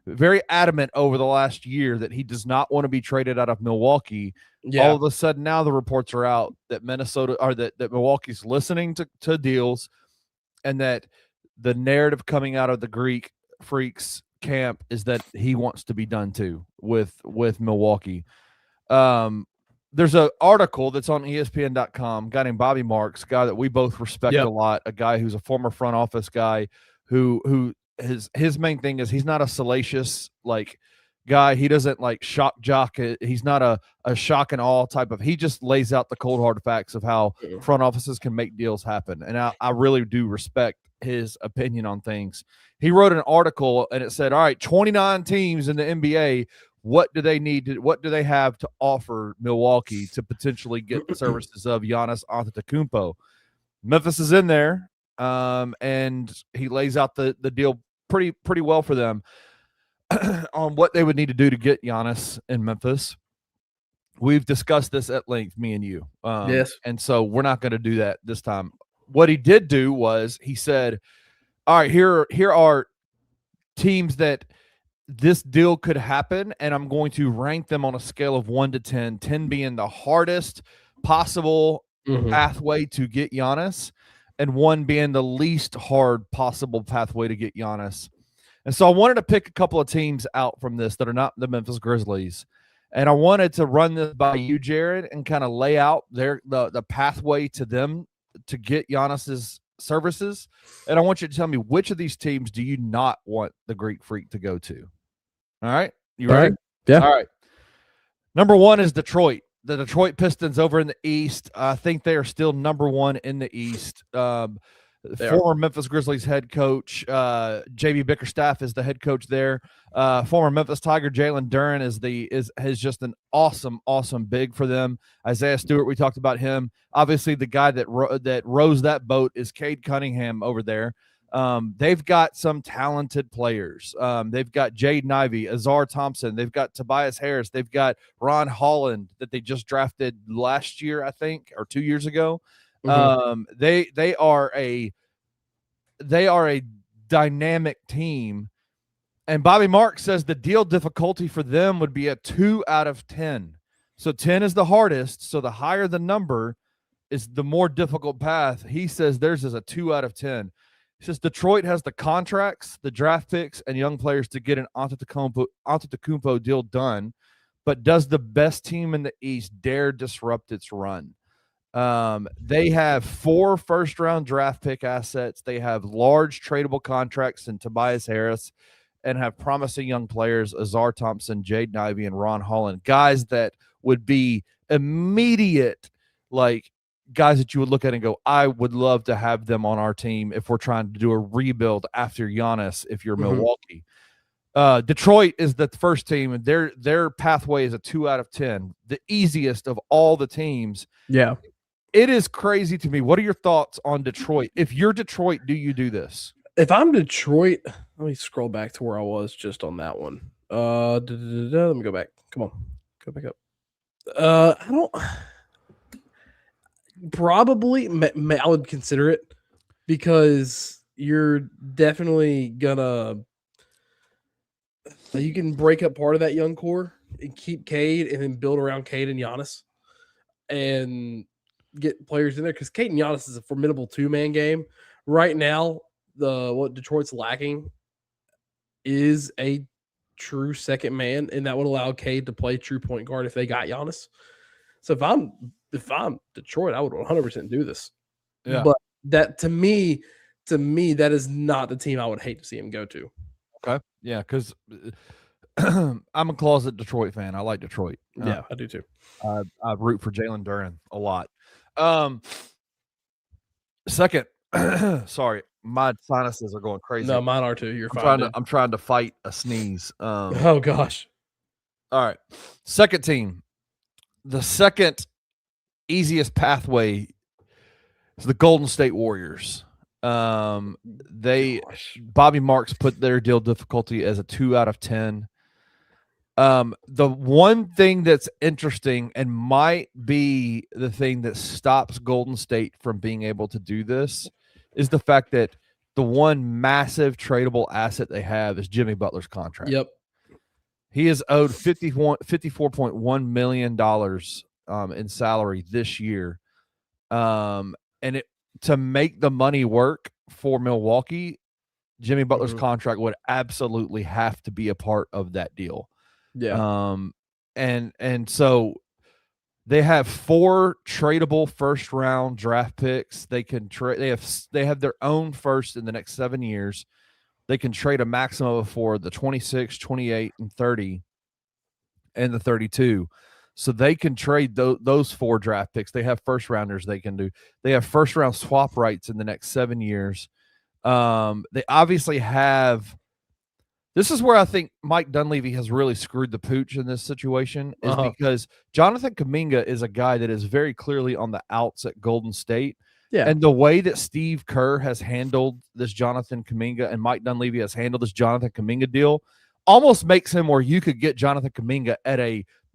very adamant over the last year that he does not want to be traded out of Milwaukee. All of a sudden now the reports are out that that Milwaukee's listening to deals, and that the narrative coming out of the Greek Freaks camp is that he wants to be done too with Milwaukee. There's an article that's on ESPN.com, a guy named Bobby Marks, a guy that we both respect a lot, a guy who's a former front office guy who his main thing is he's not a salacious guy. He doesn't shock jock. He's not a shock and awe type of, he just lays out the cold hard facts of how front offices can make deals happen. And I really do respect his opinion on things. He wrote an article and it said, all right, 29 teams in the NBA, what do they need what do they have to offer Milwaukee to potentially get the services of Giannis Antetokounmpo? Memphis is in there. And he lays out the deal pretty well for them on what they would need to do to get Giannis in Memphis. We've discussed this at length, me and you. Yes. And so we're not going to do that this time. What he did do was he said, all right, here are teams that this deal could happen, and I'm going to rank them on a scale of 1 to 10, 10 being the hardest possible pathway to get Giannis, and 1 being the least hard possible pathway to get Giannis. And so I wanted to pick a couple of teams out from this that are not the Memphis Grizzlies. And I wanted to run this by you, Jared, and kind of lay out the pathway to them to get Giannis's services. And I want you to tell me, which of these teams do you not want the Greek Freak to go to? All right. You ready? All right. Yeah. All right. Number 1 is Detroit. the Detroit Pistons over in the East. I think they are still number one in the East. Former Memphis Grizzlies head coach JB Bickerstaff is the head coach there. Former Memphis Tiger Jalen Duren is just an awesome big for them. Isaiah Stewart, we talked about him. Obviously, the guy that rows that boat is Cade Cunningham over there. They've got some talented players. They've got Jaden Ivey, Azar Thompson. They've got Tobias Harris. They've got Ron Holland that they just drafted last year, I think, or 2 years ago. Mm-hmm. They are a dynamic team. And Bobby Marks says the deal difficulty for them would be a 2 out of 10. So 10 is the hardest. So the higher the number is the more difficult path. He says theirs is a 2 out of 10. He says Detroit has the contracts, the draft picks, and young players to get an Antetokounmpo deal done. But does the best team in the East dare disrupt its run? They have 4 first-round draft pick assets. They have large tradable contracts in Tobias Harris and have promising young players, Azar Thompson, Jaden Ivey, and Ron Holland, guys that would be immediate, like guys that you would look at and go, I would love to have them on our team if we're trying to do a rebuild after Giannis if you're Milwaukee. Detroit is the first team, and their pathway is a 2 out of 10, the easiest of all the teams. Yeah. It is crazy to me. What are your thoughts on Detroit? If you're Detroit, do you do this? If I'm Detroit, let me scroll back to where I was just on that one. Let me go back. Come on. Go back up. I don't probably I would consider it because you're definitely gonna you can break up part of that young core and keep Cade and then build around Cade and Giannis and get players in there because Cade and Giannis is a formidable 2-man game. Right now, what Detroit's lacking is a true second man, and that would allow Cade to play true point guard if they got Giannis. So if I'm Detroit, I would 100% do this. Yeah. But that to me, that is not the team I would hate to see him go to. Okay. Yeah, because I'm a closet Detroit fan. I like Detroit. Yeah, I do too. I root for Jalen Duren a lot. Second, sorry, my sinuses are going crazy. No, mine are too. You're fine. I'm trying to fight a sneeze. Oh gosh. All right. Second team. The second easiest pathway is the Golden State Warriors. Bobby Marks put their deal difficulty as a 2 out of 10. The one thing that's interesting and might be the thing that stops Golden State from being able to do this is the fact that the one massive tradable asset they have is Jimmy Butler's contract. Yep. He is owed $54.1 million in salary this year. And to make the money work for Milwaukee, Jimmy Butler's contract would absolutely have to be a part of that deal. Yeah. And so they have 4 tradable first round draft picks. They can trade. They have their own first in the next 7 years. They can trade a maximum of 4, the 26, 28, and 30, and the 32. So they can trade those 4 draft picks. They have first rounders they can do. They have first round swap rights in the next 7 years. They obviously have. This is where I think Mike Dunleavy has really screwed the pooch in this situation is because Jonathan Kuminga is a guy that is very clearly on the outs at Golden State. Yeah. And the way that Steve Kerr has handled this Jonathan Kuminga and Mike Dunleavy has handled this Jonathan Kuminga deal almost makes him where you could get Jonathan Kuminga at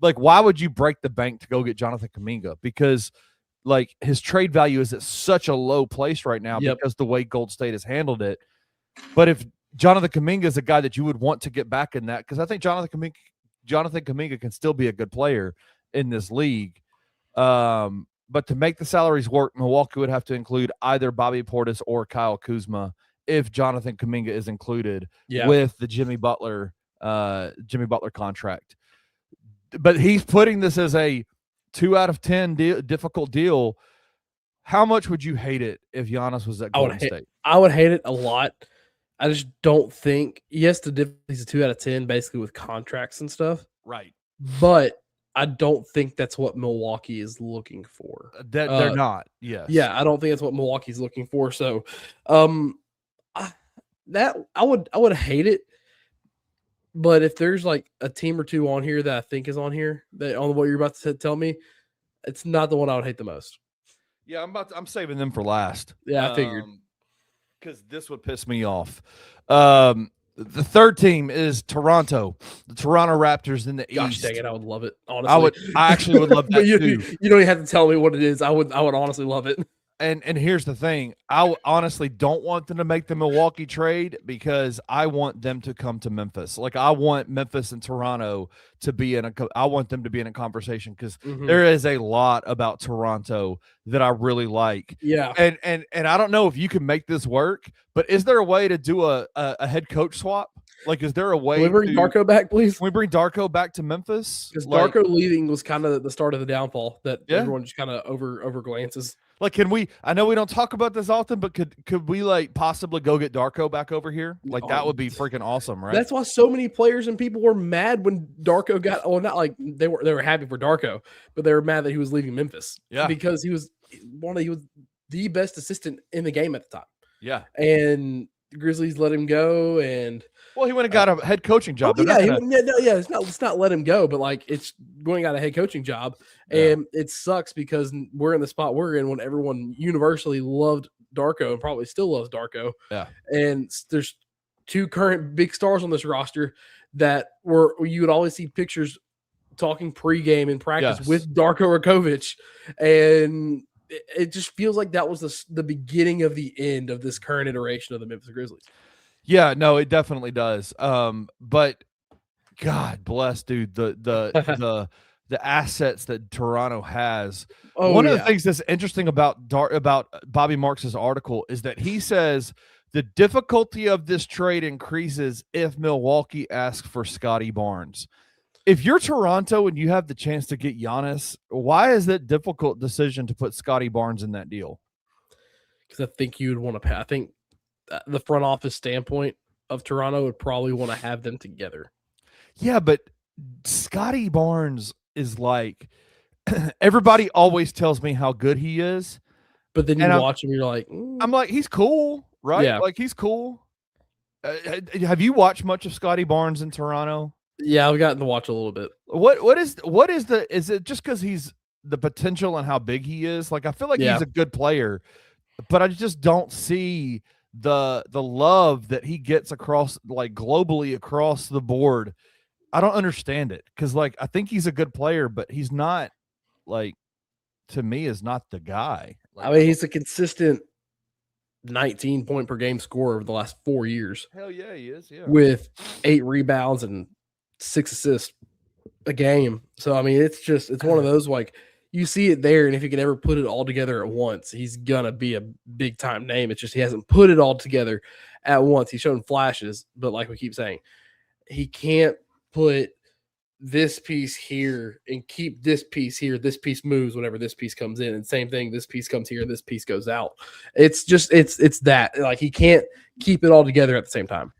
why would you break the bank to go get Jonathan Kuminga? Because his trade value is at such a low place right now because the way Golden State has handled it. But if Jonathan Kuminga is a guy that you would want to get back in that because I think Jonathan Kuminga can still be a good player in this league. But to make the salaries work, Milwaukee would have to include either Bobby Portis or Kyle Kuzma if Jonathan Kuminga is included with the Jimmy Butler contract. But he's putting this as a 2 out of 10 difficult deal. How much would you hate it if Giannis was at Golden State? I would hate it a lot. I just don't think. Yes, the difficulty is a 2 out of 10, basically with contracts and stuff. Right. But I don't think that's what Milwaukee is looking for. They're not. Yes. Yeah, I don't think that's what Milwaukee's looking for. So, I would hate it. But if there's like a team or two on here that I think is on here that on what you're about to tell me, it's not the one I would hate the most. Yeah, I'm saving them for last. Yeah, I figured. Because this would piss me off. The third team is Toronto, the Toronto Raptors in the Gosh East. dang it, I would love it. Honestly, I actually would love that but you too. You don't even have to tell me what it is. I would honestly love it. And here's the thing. I honestly don't want them to make the Milwaukee trade because I want them to come to Memphis. Like I want Memphis and Toronto to be I want them to be in a conversation because there is a lot about Toronto that I really like. Yeah. And I don't know if you can make this work, but is there a way to do a head coach swap? Like, is there a way? Can we bring Darko back, please? Can we bring Darko back to Memphis? Because Darko leaving was kind of the start of the downfall that everyone just kind of over glances. Like, can we? I know we don't talk about this often, but could we like possibly go get Darko back over here? Like that would be freaking awesome, right? That's why so many players and people were mad when Darko got. Well, not like they were happy for Darko, but they were mad that he was leaving Memphis. Yeah, because he was the best assistant in the game at the time. Yeah, and the Grizzlies let him go, and he went and got a head coaching job. It's not let him go, but like it's going out a head coaching job, and it sucks because we're in the spot we're in when everyone universally loved Darko and probably still loves Darko. Yeah, and there's two current big stars on this roster that you would always see pictures talking pregame in practice with Darko Rakovic, and it just feels like that was the beginning of the end of this current iteration of the Memphis Grizzlies. Yeah, no, it definitely does. But God bless, dude, the assets that Toronto has. One of the things that's interesting about Bobby Marks's article is that he says the difficulty of this trade increases if Milwaukee asks for Scotty Barnes. If you're Toronto and you have the chance to get Giannis, why is that difficult decision to put Scotty Barnes in that deal? Because I think you would want to pay. I think the front office standpoint of Toronto would probably want to have them together. Yeah, but Scotty Barnes is like everybody always tells me how good he is, but then you watch him, you're like, I'm like, he's cool, right? Yeah, like he's cool. Have you watched much of Scotty Barnes in Toronto? Yeah, I've gotten to watch a little bit. Is it just because he's the potential and how big he is? Like I feel like he's a good player, but I just don't see the love that he gets across like globally across the board. I don't understand it because like I think he's a good player, but he's not like to me is not the guy. Like, I mean, he's a consistent 19 point per game scorer over the last 4 years. Hell yeah, he is. Yeah, with 8 rebounds and 6 assists a game. So I mean, it's one of those like you see it there, and if he can ever put it all together at once, he's gonna be a big time name. It's just he hasn't put it all together at once. He's shown flashes, but like we keep saying, he can't put this piece here and keep this piece here. This piece moves whenever this piece comes in, and same thing. This piece comes here, this piece goes out. It's just it's that like he can't keep it all together at the same time.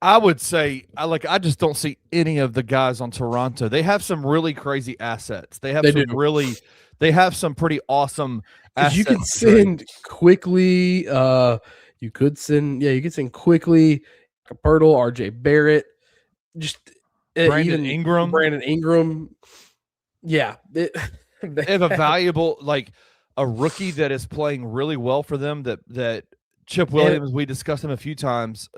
I would say I just don't see any of the guys on Toronto. They have some really crazy assets. They have some pretty awesome assets. You can send quickly. You could send quickly. Capertle, RJ Barrett, just Brandon Ingram. Yeah, they have a valuable a rookie that is playing really well for them. That Chip Williams, we discussed him a few times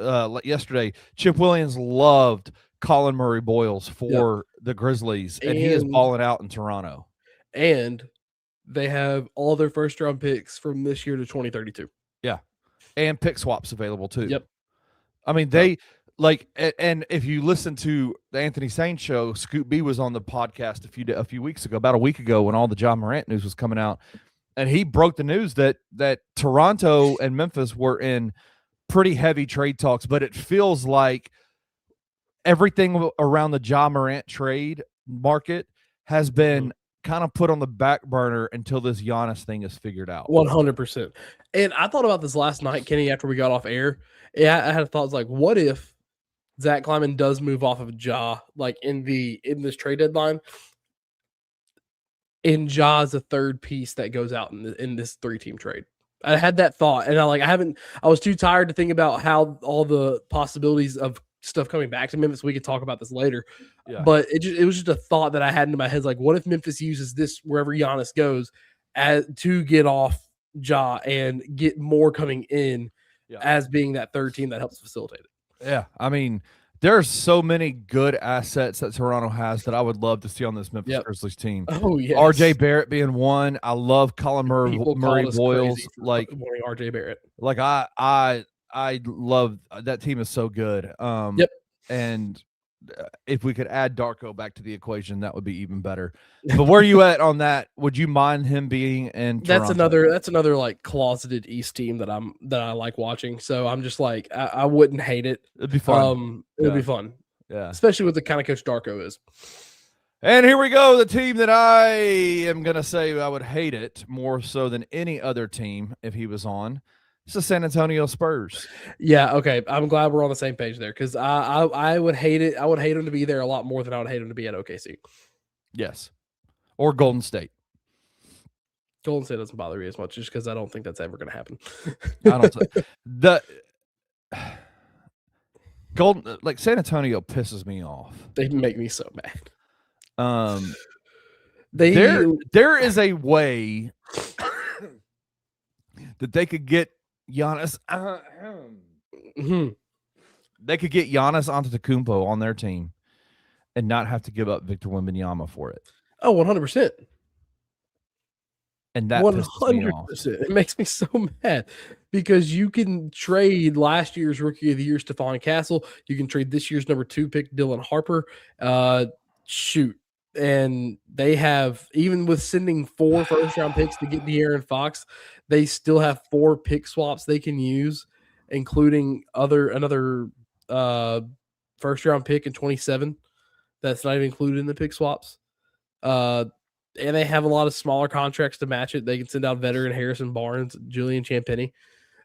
yesterday. Chip Williams loved Colin Murray Boyles for the Grizzlies, and he is balling out in Toronto. And they have all their first round picks from this year to 2032. Yeah, and pick swaps available too. Yep. I mean, and if you listen to the Anthony Sain show, Scoop B was on the podcast a few weeks ago, about a week ago, when all the John Morant news was coming out. And he broke the news that Toronto and Memphis were in pretty heavy trade talks, but it feels like everything around the Ja Morant trade market has been kind of put on the back burner until this Giannis thing is figured out. 100%. And I thought about this last night, Kenny, after we got off air. Yeah, I had thoughts like, what if Zach Kleiman does move off of Ja, like in this trade deadline. And Ja's a third piece that goes out in this 3-team trade. I had that thought, and I was too tired to think about how all the possibilities of stuff coming back to Memphis. We could talk about this later, but it was just a thought that I had in my head. Like, what if Memphis uses this wherever Giannis goes to get off Ja and get more coming in as being that third team that helps facilitate it. Yeah, I mean, there's so many good assets that Toronto has that I would love to see on this Memphis Grizzlies team. Oh yeah, RJ Barrett being one. I love Colin Murray Boyles. Like RJ Barrett. Like I love that team is so good. And if we could add Darko back to the equation, that would be even better. But where are you at on that? Would you mind him being in Toronto? That's another like closeted East team that I like watching. So I'm just like I wouldn't hate it. It'd be fun. It would be fun. Yeah. Especially with the kind of coach Darko is. And here we go. The team that I am gonna say I would hate it more so than any other team if he was on. It's the San Antonio Spurs. Yeah, okay. I'm glad we're on the same page there because I would hate it. I would hate him to be there a lot more than I would hate him to be at OKC. Yes. Or Golden State. Golden State doesn't bother me as much just because I don't think that's ever going to happen. I don't. San Antonio pisses me off. They make me so mad. There is a way that they could get Giannis. They could get Giannis Antetokounmpo on their team and not have to give up Victor Wembanyama for it. Oh, 100%. And that 100%. It makes me so mad because you can trade last year's Rookie of the Year, Stephon Castle. You can trade this year's number 2 pick, Dylan Harper. And they have, even with sending 4 first-round picks to get De'Aaron Fox, they still have 4 pick swaps they can use, including another first-round pick in 27 that's not even included in the pick swaps. And they have a lot of smaller contracts to match it. They can send out veteran Harrison Barnes, Julian Champagnie.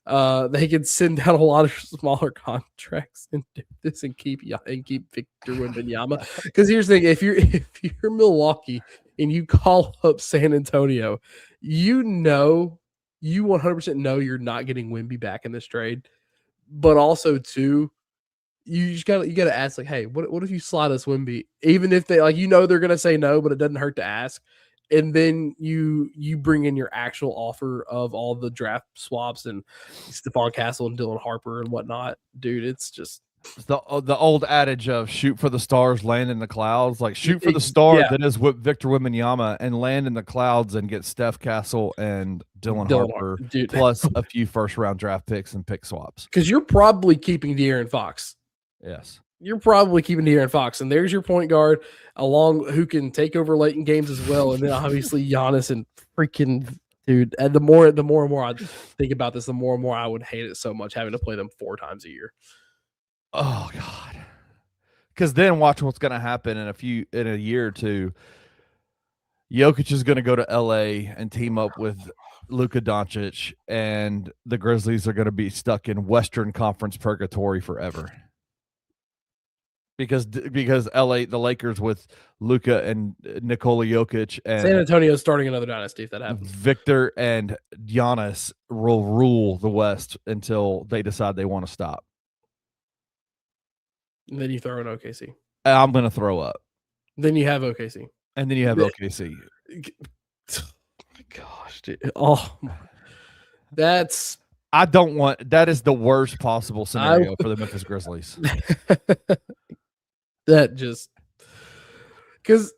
They can send out a lot of smaller contracts and do this and keep Victor Wembanyama. Because here's the thing: if you're Milwaukee and you call up San Antonio, you 100% know you're not getting Wemby back in this trade. But also too, you gotta ask, like, hey, what if you slide us Wemby? Even if they they're gonna say no, but it doesn't hurt to ask. And then you bring in your actual offer of all the draft swaps and Stephon Castle and Dylan Harper and whatnot. Dude, it's just the old adage of shoot for the stars, land in the clouds. Like shoot for the star that is Victor Wembanyama and land in the clouds and get Steph Castle and Dylan Harper plus a few first-round draft picks and pick swaps. Because you're probably keeping De'Aaron Fox. Yes. You're probably keeping De'Aaron Fox, and there's your point guard who can take over late in games as well. And then obviously Giannis and freaking dude. And the more and more I think about this, the more and more I would hate it so much having to play them 4 times a year. Oh God. Because then watch what's going to happen in a year or two. Jokic is going to go to LA and team up with Luka Doncic, and the Grizzlies are going to be stuck in Western Conference purgatory forever. Because LA, the Lakers with Luka and Nikola Jokic and San Antonio is starting another dynasty if that happens. Victor and Giannis will rule the West until they decide they want to stop. And then you throw in OKC. I'm going to throw up. Then you have OKC. And then you have OKC. Oh my gosh, dude. Oh, that is the worst possible scenario for the Memphis Grizzlies. That just because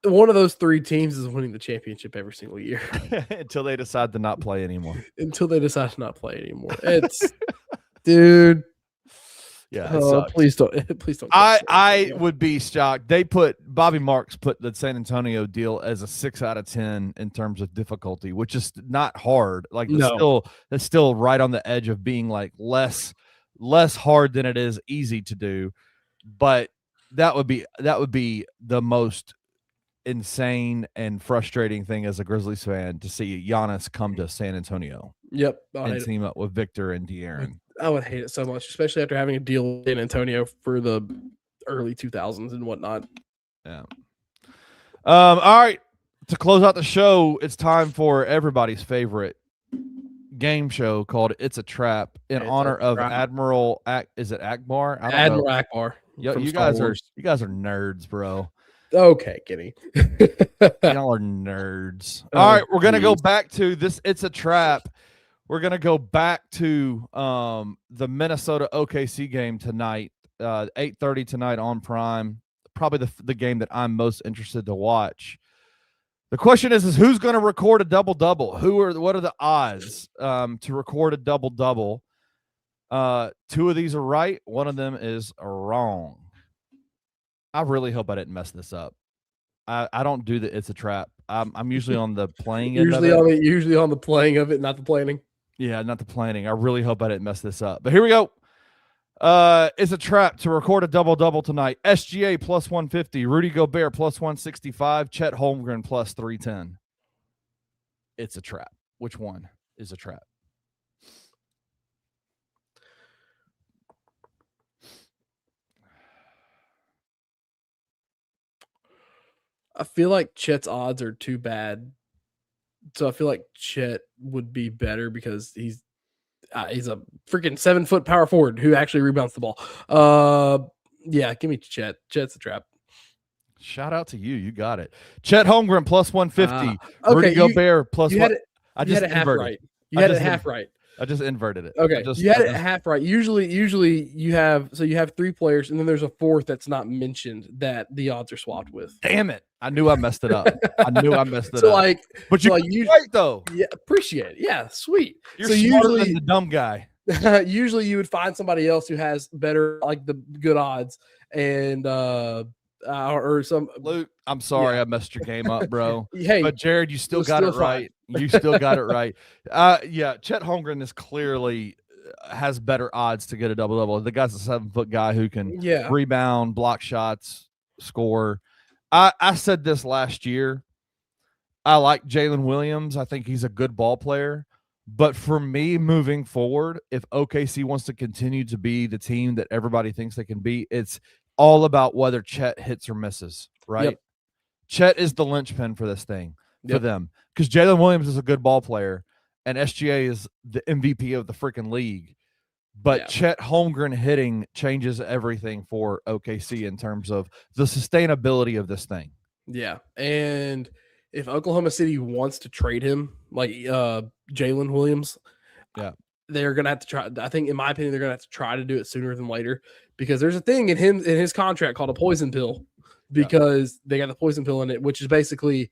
one of those 3 teams is winning the championship every single year until they decide to not play anymore. It's dude. Yeah. Please don't. I would be shocked. Bobby Marks put the San Antonio deal as a 6 out of 10 in terms of difficulty, which is not hard. Like it's still right on the edge of being like less hard than it is easy to do. But that would be the most insane and frustrating thing as a Grizzlies fan to see Giannis come to San Antonio. Yep. And team up with Victor and De'Aaron. I would hate it so much, especially after having a deal in Antonio for the early 2000s and whatnot. Yeah. All right. To close out the show, it's time for everybody's favorite game show called "It's a Trap" in honor of Admiral. Is it Akbar? I don't Admiral know. Akbar. You guys are nerds, bro. Okay, Kenny. Y'all are nerds. All right, we're gonna go back to this. It's a trap. We're gonna go back to the Minnesota OKC game tonight, 8:30 tonight on Prime. Probably the game that I'm most interested to watch. The question is who's going to record a double-double? What are the odds to record a double-double? Two of these are right. One of them is wrong. I really hope I didn't mess this up. I don't do the It's a Trap. I'm usually on the playing end of it. Usually on the playing of it, not the planning. Yeah, not the planning. I really hope I didn't mess this up. But here we go. It's a trap to record a double-double tonight. SGA plus 150, Rudy Gobert plus 165, Chet Holmgren plus 310. It's a trap. Which one is a trap? I feel like Chet's odds are too bad. So I feel like Chet would be better because he's a freaking 7-foot power forward who actually rebounds the ball. Yeah, give me Chet. Chet's a trap. Shout out to you. You got it. Chet Holmgren plus 150. Rudy Gobert plus one. I just had it half right. You had it half right. I just inverted it. Okay, you had it half right. Usually you have 3 players, and then there's a fourth that's not mentioned that the odds are swapped with. Damn it! I knew I messed it up. But you right though. Yeah, appreciate it. Yeah, sweet. You're smarter than the dumb guy. Usually you would find somebody else who has better, like the good odds, and or some Luke. I'm sorry I messed your game up, bro. Hey, but Jared, you still got it right. You still got it right. Yeah, Chet Holmgren is clearly has better odds to get a double-double. The guy's a 7-foot guy who can rebound, block shots, score. I said this last year. I like Jalen Williams. I think he's a good ball player. But for me, moving forward, if OKC wants to continue to be the team that everybody thinks they can be, it's all about whether Chet hits or misses, right? Yep. Chet is the linchpin for this thing, for them. Because Jalen Williams is a good ball player, and SGA is the MVP of the freaking league. But Chet Holmgren hitting changes everything for OKC in terms of the sustainability of this thing. Yeah, and if Oklahoma City wants to trade him, like Jalen Williams, they're gonna have to try. I think, in my opinion, they're gonna have to try to do it sooner than later, because there's a thing in his contract called a poison pill, because they got the poison pill in it, which is basically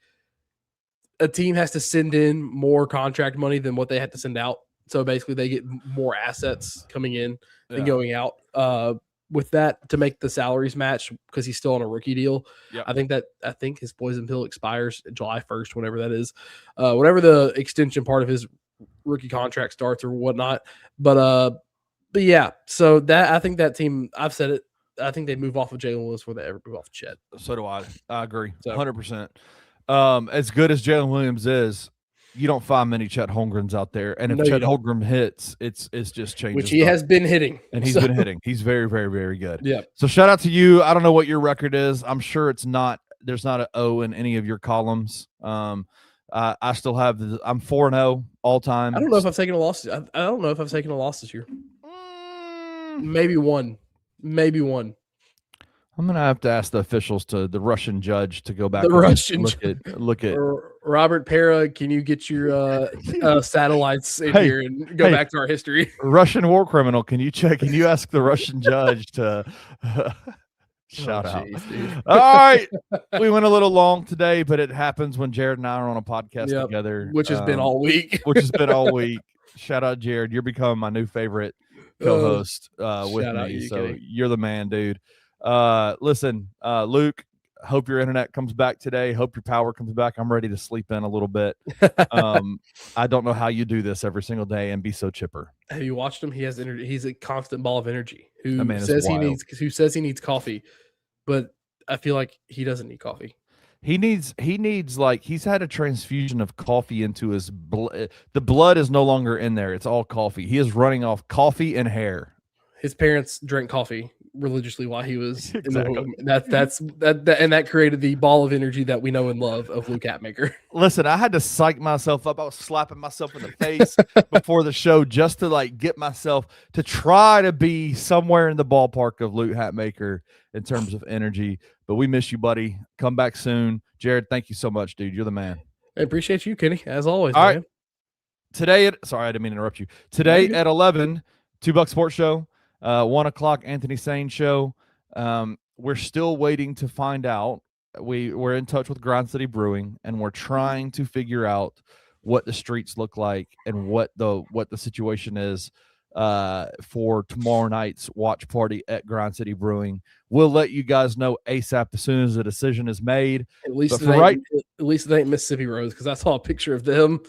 a team has to send in more contract money than what they had to send out. So basically, they get more assets coming in than going out. With that, to make the salaries match, because he's still on a rookie deal. Yep. I think his poison pill expires July 1st, whatever that is, whatever the extension part of his rookie contract starts or whatnot. But yeah, so that, I think that team, I've said it, I think they move off of Jalen Williams before they ever move off of Chet. So do I. I agree, 100%. As good as Jalen Williams is, you don't find many Chet Holmgrens out there, and if Chet Holmgren hits, it's just changes. Which he has been hitting, and he's been hitting. He's very, very, very good. Yeah. So shout out to you. I don't know what your record is. I'm sure it's not. There's not an O in any of your columns. I still have. I'm 4-0 all time. I don't know if I've taken a loss. I don't know if I've taken a loss this year. Maybe one. I'm gonna have to ask the officials, to the Russian judge, to go back. Look at Robert Pera. Can you get your satellites in here and go back to our history? Russian war criminal. Can you check? Can you ask the Russian judge to shout out? All right, we went a little long today, but it happens when Jared and I are on a podcast together, which has been all week. Shout out, Jared. You're becoming my new favorite co-host with me. So you're the man, dude. Listen, Luke, hope your internet comes back today. Hope your power comes back. I'm ready to sleep in a little bit. I don't know how you do this every single day and be so chipper. Have you watched him? He has energy. He's a constant ball of energy. Who says he needs coffee, but I feel like he doesn't need coffee. He needs like he's had a transfusion of coffee into his blood. The blood is no longer in there. It's all coffee. He is running off coffee and hair. His parents drank coffee religiously while he was in the Exactly. womb. That created the ball of energy that we know and love of Luke Hatmaker. Listen, I had to psych myself up. I was slapping myself in the face before the show just to like get myself to try to be somewhere in the ballpark of Luke Hatmaker in terms of energy. But we miss you, buddy. Come back soon. Jared, thank you so much, dude. You're the man. I appreciate you, Kenny, as always. All man. right. Today, sorry, I didn't mean to interrupt you. Today at 11, $2 Sports Show, 1 o'clock, Anthony Sane Show. We're still waiting to find out. We're in touch with Grind City Brewing, and we're trying to figure out what the streets look like and what the situation is for tomorrow night's watch party at Grind City Brewing. We'll let you guys know ASAP as soon as the decision is made. At least it ain't Mississippi Rose, because I saw a picture of them.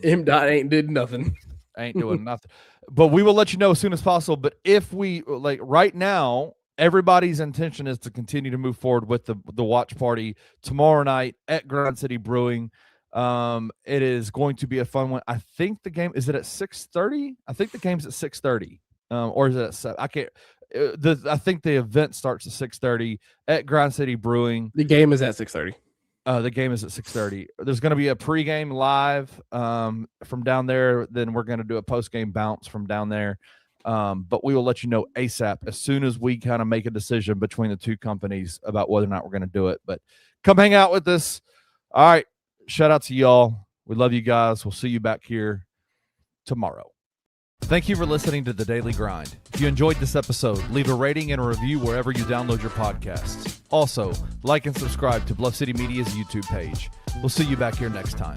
M-Dot ain't did nothing. Ain't doing nothing. But we will let you know as soon as possible. But if we like right now, everybody's intention is to continue to move forward with the watch party tomorrow night at Grind City Brewing. It is going to be a fun one. I think the game is it at 6:30? I think the game's at 6:30. Or is it at 7? I can't. I think the event starts at 6:30 at Grind City Brewing. The game is at 6:30. The game is at 6:30. There's going to be a pregame live from down there. Then we're going to do a postgame bounce from down there. But we will let you know ASAP as soon as we kind of make a decision between the two companies about whether or not we're going to do it. But come hang out with us. All right. Shout out to y'all. We love you guys. We'll see you back here tomorrow. Thank you for listening to The Daily Grind. If you enjoyed this episode, leave a rating and a review wherever you download your podcasts. Also, like and subscribe to Bluff City Media's YouTube page. We'll see you back here next time.